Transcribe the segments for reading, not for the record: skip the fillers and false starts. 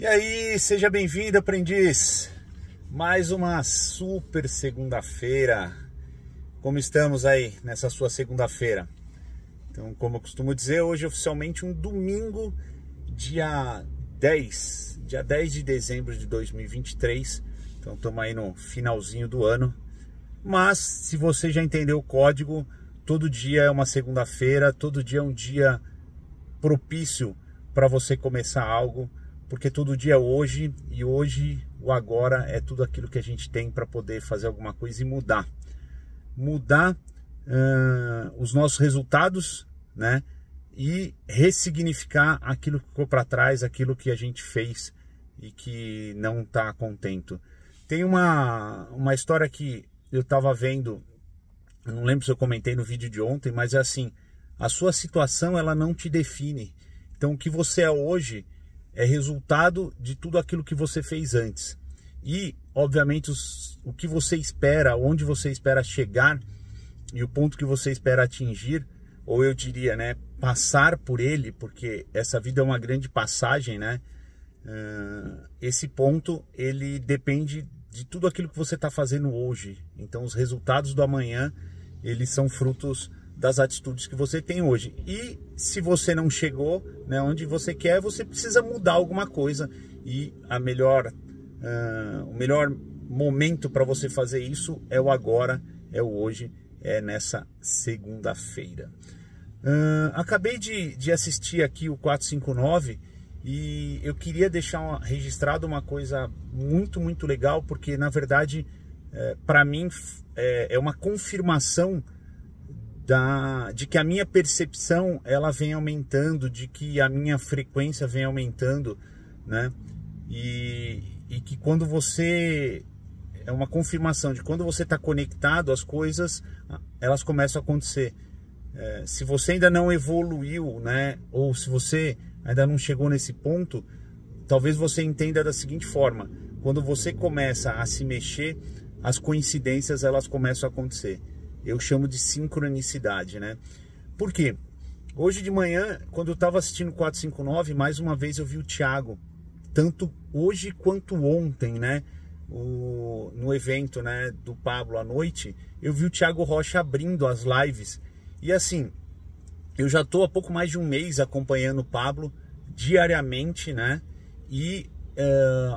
E aí, seja bem-vindo, aprendiz! Mais uma super segunda-feira. Como estamos aí nessa sua segunda-feira? Então, como eu costumo dizer, hoje é oficialmente um domingo, dia 10 de dezembro de 2023. Então, estamos aí no finalzinho do ano. Mas, se você já entendeu o código, todo dia é uma segunda-feira, todo dia é um dia propício para você começar algo, porque todo dia é hoje, e hoje, o agora, é tudo aquilo que a gente tem para poder fazer alguma coisa e mudar. Mudar os nossos resultados, né? E ressignificar aquilo que ficou para trás, aquilo que a gente fez e que não está contento. Tem uma história que eu estava vendo, eu não lembro se eu comentei no vídeo de ontem, mas é assim, a sua situação ela não te define. Então o que você é hoje é resultado de tudo aquilo que você fez antes. E, obviamente, o que você espera, onde você espera chegar e o ponto que você espera atingir, ou eu diria, né, passar por ele, porque essa vida é uma grande passagem, né? Esse ponto, ele depende de tudo aquilo que você está fazendo hoje. Então, os resultados do amanhã, eles são frutos das atitudes que você tem hoje. E se você não chegou, né, onde você quer, você precisa mudar alguma coisa. E o melhor momento para você fazer isso é o agora, é o hoje, é nessa segunda-feira. Acabei de assistir aqui o 459 e eu queria deixar registrado uma coisa muito legal, porque na verdade para mim é uma confirmação de que a minha percepção ela vem aumentando, de que a minha frequência vem aumentando, né? E que quando você... É uma confirmação de quando você está conectado, as coisas elas começam a acontecer. Se você ainda não evoluiu, né? Ou se você ainda não chegou nesse ponto, talvez você entenda da seguinte forma: quando você começa a se mexer, as coincidências elas começam a acontecer. Eu chamo de sincronicidade, né? Por quê? Hoje de manhã, quando eu estava assistindo o 459, mais uma vez eu vi o Thiago, tanto hoje quanto ontem, né? No evento, né, do Pablo à noite, eu vi o Thiago Rocha abrindo as lives. E assim, eu já estou há pouco mais de um mês acompanhando o Pablo diariamente, né? E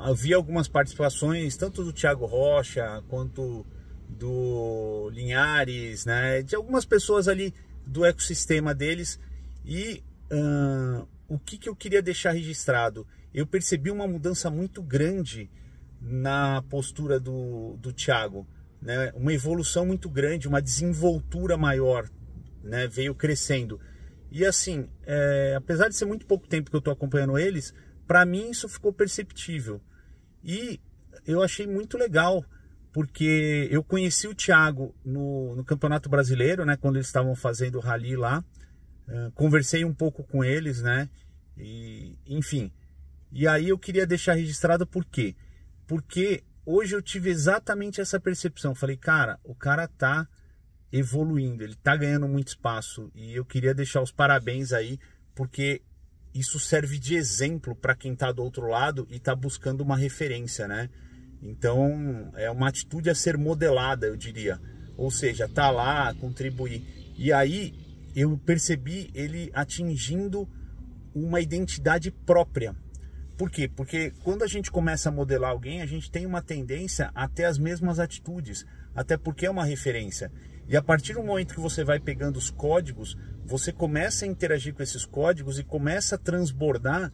havia algumas participações, tanto do Thiago Rocha quanto do Linhares, né, de algumas pessoas ali do ecossistema deles. E o que eu queria deixar registrado? Eu percebi uma mudança muito grande na postura do Thiago, né, uma evolução muito grande, uma desenvoltura maior, né, veio crescendo. E assim, apesar de ser muito pouco tempo que eu estou acompanhando eles, para mim isso ficou perceptível. E eu achei muito legal, porque eu conheci o Thiago no Campeonato Brasileiro, né, quando eles estavam fazendo o rally lá, conversei um pouco com eles, né, e, enfim. E aí eu queria deixar registrado por quê? Porque hoje eu tive exatamente essa percepção. Falei, cara, o cara tá evoluindo, ele tá ganhando muito espaço, e eu queria deixar os parabéns aí, porque isso serve de exemplo para quem tá do outro lado e tá buscando uma referência, né? Então, é uma atitude a ser modelada, eu diria. Ou seja, tá lá, contribuir. E aí, eu percebi ele atingindo uma identidade própria. Por quê? Porque quando a gente começa a modelar alguém, a gente tem uma tendência a ter as mesmas atitudes. Até porque é uma referência. E a partir do momento que você vai pegando os códigos, você começa a interagir com esses códigos e começa a transbordar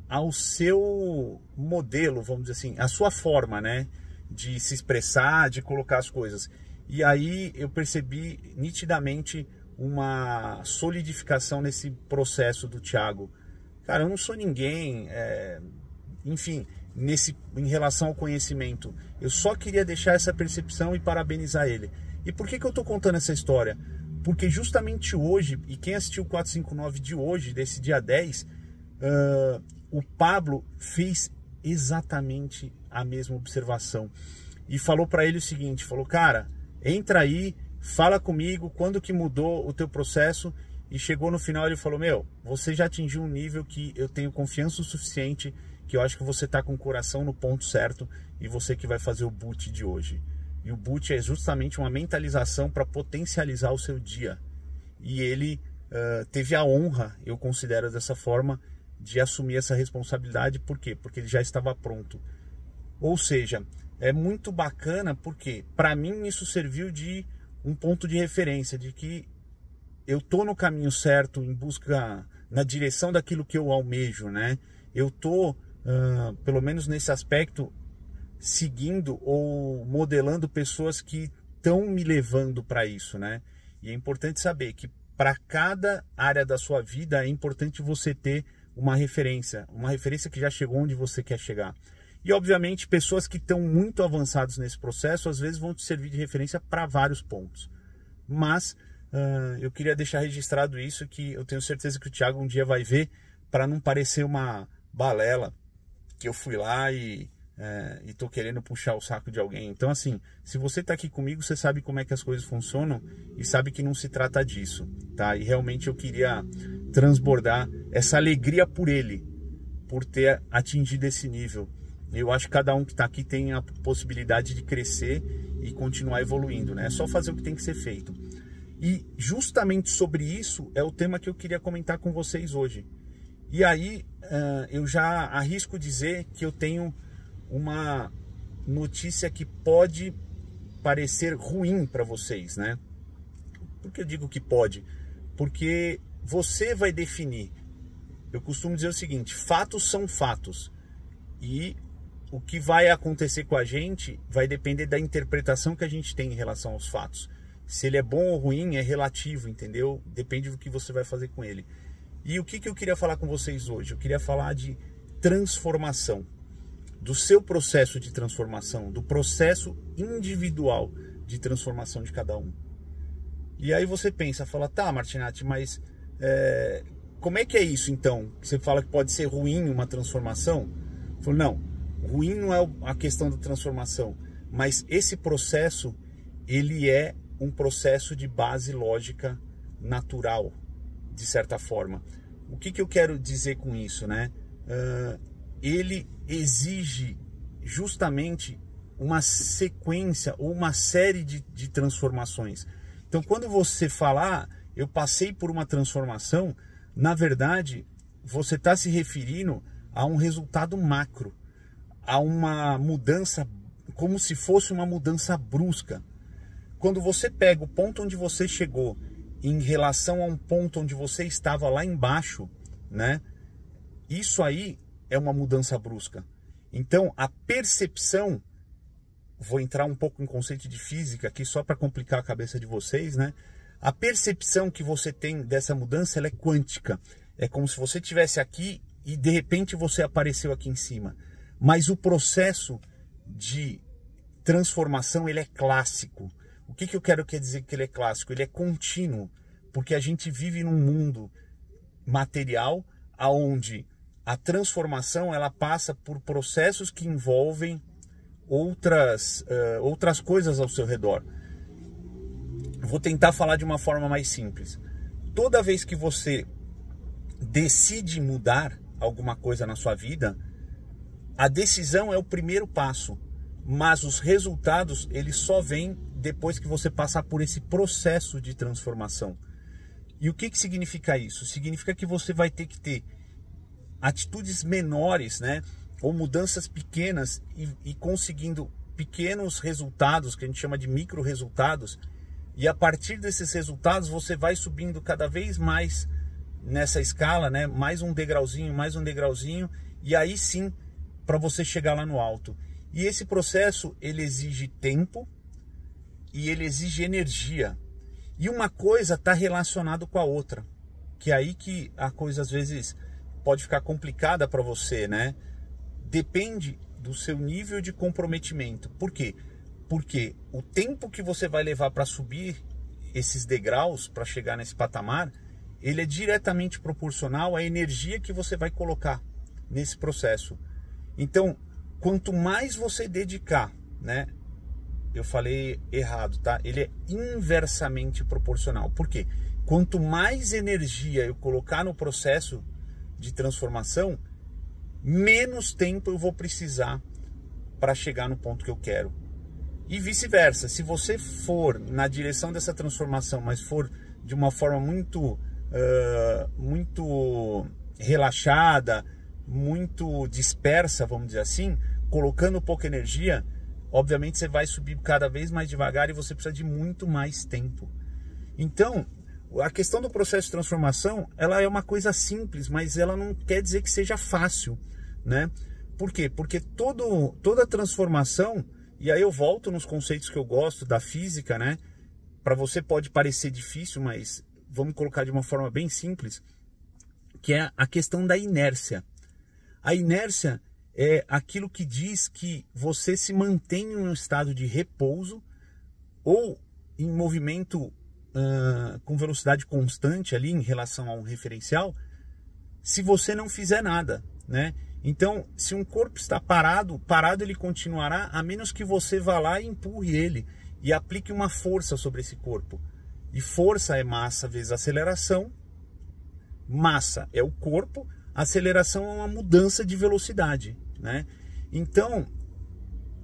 ao seu modelo, vamos dizer assim, a sua forma, né, de se expressar, de colocar as coisas. E aí eu percebi nitidamente uma solidificação nesse processo do Thiago. Cara, eu não sou ninguém, enfim, em relação ao conhecimento. Eu só queria deixar essa percepção e parabenizar ele. E por que eu estou contando essa história? Porque justamente hoje, e quem assistiu o 459 de hoje, desse dia 10, o Pablo fez exatamente a mesma observação e falou para ele o seguinte, falou, cara, entra aí, fala comigo, quando que mudou o teu processo, e chegou no final ele falou, meu, você já atingiu um nível que eu tenho confiança o suficiente, que eu acho que você está com o coração no ponto certo e você que vai fazer o boot de hoje. E o boot é justamente uma mentalização para potencializar o seu dia. E ele teve a honra, eu considero dessa forma, de assumir essa responsabilidade. Por quê? Porque ele já estava pronto. Ou seja, é muito bacana porque para mim isso serviu de um ponto de referência, de que eu tô no caminho certo, em busca, na direção daquilo que eu almejo, né? Eu tô, pelo menos nesse aspecto, seguindo ou modelando pessoas que estão me levando para isso, né? E é importante saber que para cada área da sua vida é importante você ter uma referência que já chegou onde você quer chegar. E obviamente pessoas que estão muito avançadas nesse processo às vezes vão te servir de referência para vários pontos. Mas eu queria deixar registrado isso, que eu tenho certeza que o Thiago um dia vai ver, para não parecer uma balela que eu fui lá e tô querendo puxar o saco de alguém. Então assim, se você está aqui comigo, você sabe como é que as coisas funcionam e sabe que não se trata disso, tá? E realmente eu queria transbordar essa alegria por ele, por ter atingido esse nível. Eu acho que cada um que está aqui tem a possibilidade de crescer e continuar evoluindo, né? É só fazer o que tem que ser feito. E justamente sobre isso é o tema que eu queria comentar com vocês hoje. E aí eu já arrisco dizer que eu tenho uma notícia que pode parecer ruim para vocês, né? Por que eu digo que pode? Porque você vai definir. Eu costumo dizer o seguinte: fatos são fatos. E o que vai acontecer com a gente vai depender da interpretação que a gente tem em relação aos fatos. Se ele é bom ou ruim é relativo, entendeu? Depende do que você vai fazer com ele. E o que eu queria falar com vocês hoje? Eu queria falar de transformação, do seu processo de transformação, do processo individual de transformação de cada um. E aí você pensa, fala, tá, Martinatti, mas como é que é isso então? Você fala que pode ser ruim uma transformação? Eu falo, não, ruim não é a questão da transformação, mas esse processo, ele é um processo de base lógica natural, de certa forma. O que eu quero dizer com isso, né? Ele exige justamente uma sequência ou uma série de transformações. Então, quando você falar, eu passei por uma transformação, na verdade, você está se referindo a um resultado macro, a uma mudança, como se fosse uma mudança brusca. Quando você pega o ponto onde você chegou em relação a um ponto onde você estava lá embaixo, né? Isso aí é uma mudança brusca. Então, a percepção, vou entrar um pouco em conceito de física aqui só para complicar a cabeça de vocês, né? A percepção que você tem dessa mudança, ela é quântica. É como se você estivesse aqui e de repente você apareceu aqui em cima. Mas o processo de transformação, ele é clássico. O que eu quero dizer que ele é clássico? Ele é contínuo, porque a gente vive num mundo material onde a transformação ela passa por processos que envolvem outras coisas ao seu redor. Vou tentar falar de uma forma mais simples. Toda vez que você decide mudar alguma coisa na sua vida, a decisão é o primeiro passo, mas os resultados eles só vêm depois que você passar por esse processo de transformação. E o que significa isso? Significa que você vai ter que ter atitudes menores, né? Ou mudanças pequenas e conseguindo pequenos resultados, que a gente chama de micro resultados, e a partir desses resultados você vai subindo cada vez mais nessa escala, né? Mais um degrauzinho, e aí sim, para você chegar lá no alto. E esse processo, ele exige tempo e ele exige energia. E uma coisa está relacionada com a outra, que é aí que a coisa às vezes pode ficar complicada para você, né? Depende do seu nível de comprometimento. Por quê? Porque o tempo que você vai levar para subir esses degraus, para chegar nesse patamar, ele é diretamente proporcional à energia que você vai colocar nesse processo. Então, quanto mais você dedicar, né? Eu falei errado, tá? Ele é inversamente proporcional. Por quê? quanto mais energia eu colocar no processo de transformação, menos tempo eu vou precisar para chegar no ponto que eu quero. E vice-versa, se você for na direção dessa transformação, mas for de uma forma muito relaxada, muito dispersa, vamos dizer assim, colocando pouca energia, obviamente você vai subir cada vez mais devagar e você precisa de muito mais tempo. Então, a questão do processo de transformação, ela é uma coisa simples, mas ela não quer dizer que seja fácil, né? Por quê? Porque toda transformação, e aí eu volto nos conceitos que eu gosto da física, né? Para você pode parecer difícil, mas vamos colocar de uma forma bem simples, que é a questão da inércia. A inércia é aquilo que diz que você se mantém em um estado de repouso ou em movimento com velocidade constante ali em relação a um referencial, se você não fizer nada, né? Então, se um corpo está parado ele continuará, a menos que você vá lá e empurre ele e aplique uma força sobre esse corpo. E força é massa vezes aceleração. Massa é o corpo, aceleração é uma mudança de velocidade, né? Então,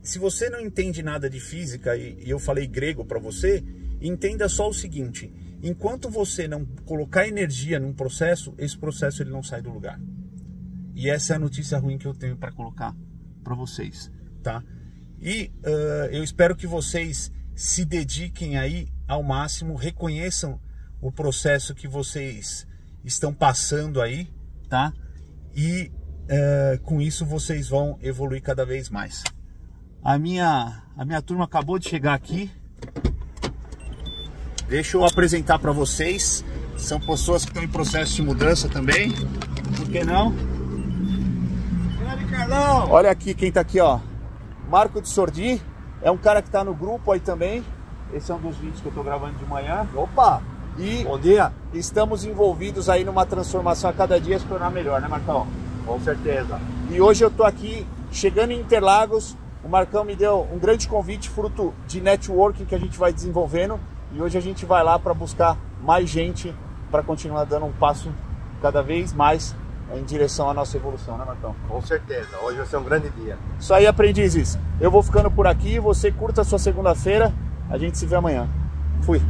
se você não entende nada de física, e eu falei grego para você, entenda só o seguinte: enquanto você não colocar energia num processo, esse processo ele não sai do lugar. E essa é a notícia ruim que eu tenho para colocar para vocês, tá? E eu espero que vocês se dediquem aí ao máximo, reconheçam o processo que vocês estão passando aí, tá? E com isso vocês vão evoluir cada vez mais. A minha turma acabou de chegar aqui. Deixa eu apresentar para vocês. São pessoas que estão em processo de mudança também. Por que não? Olha aqui quem tá aqui, ó. Marco de Sordi. É um cara que tá no grupo aí também. Esse é um dos vídeos que eu tô gravando de manhã. Opa! E bom dia. Estamos envolvidos aí numa transformação a cada dia se tornar melhor, né, Marcão? Com certeza. E hoje eu tô aqui chegando em Interlagos. O Marcão me deu um grande convite, fruto de networking que a gente vai desenvolvendo. E hoje a gente vai lá para buscar mais gente para continuar dando um passo cada vez mais em direção à nossa evolução, né, Marcão? Com certeza. Hoje vai ser um grande dia. Isso aí, aprendizes. Eu vou ficando por aqui. Você curta a sua segunda-feira. A gente se vê amanhã. Fui.